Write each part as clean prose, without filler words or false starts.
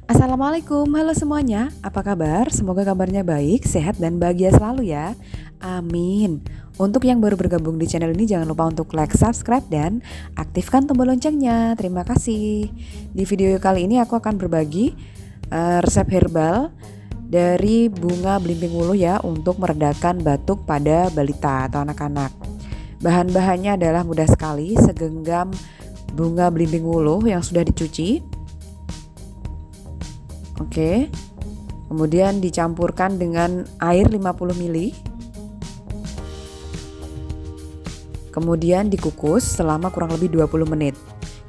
Assalamualaikum, halo semuanya. Apa kabar? Semoga kabarnya baik, sehat, dan bahagia selalu ya. Amin. Untuk yang baru bergabung di channel ini, jangan lupa untuk like, subscribe, dan aktifkan tombol loncengnya. Terima kasih. Di video kali ini aku akan berbagi resep herbal dari bunga belimbing wuluh ya untuk meredakan batuk pada balita atau anak-anak. Bahan-bahannya adalah mudah sekali, segenggam bunga belimbing wuluh yang sudah dicuci. Oke. Kemudian dicampurkan dengan air 50 ml. Kemudian dikukus selama kurang lebih 20 menit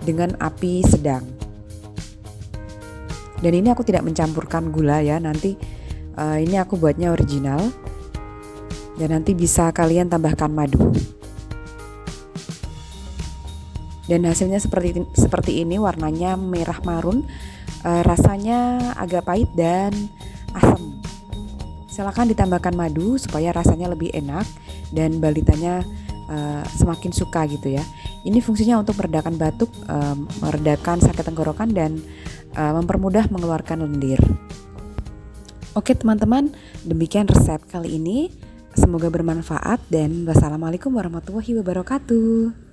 dengan api sedang. Dan ini aku tidak mencampurkan gula ya, nanti ini aku buatnya original. Dan nanti bisa kalian tambahkan madu. Dan hasilnya seperti ini, warnanya merah marun. Rasanya agak pahit dan asam. Silakan ditambahkan madu supaya rasanya lebih enak dan balitanya semakin suka gitu ya. Ini fungsinya untuk meredakan batuk, meredakan sakit tenggorokan, dan mempermudah mengeluarkan lendir. Oke teman-teman, demikian resep kali ini. Semoga bermanfaat dan wassalamualaikum warahmatullahi wabarakatuh.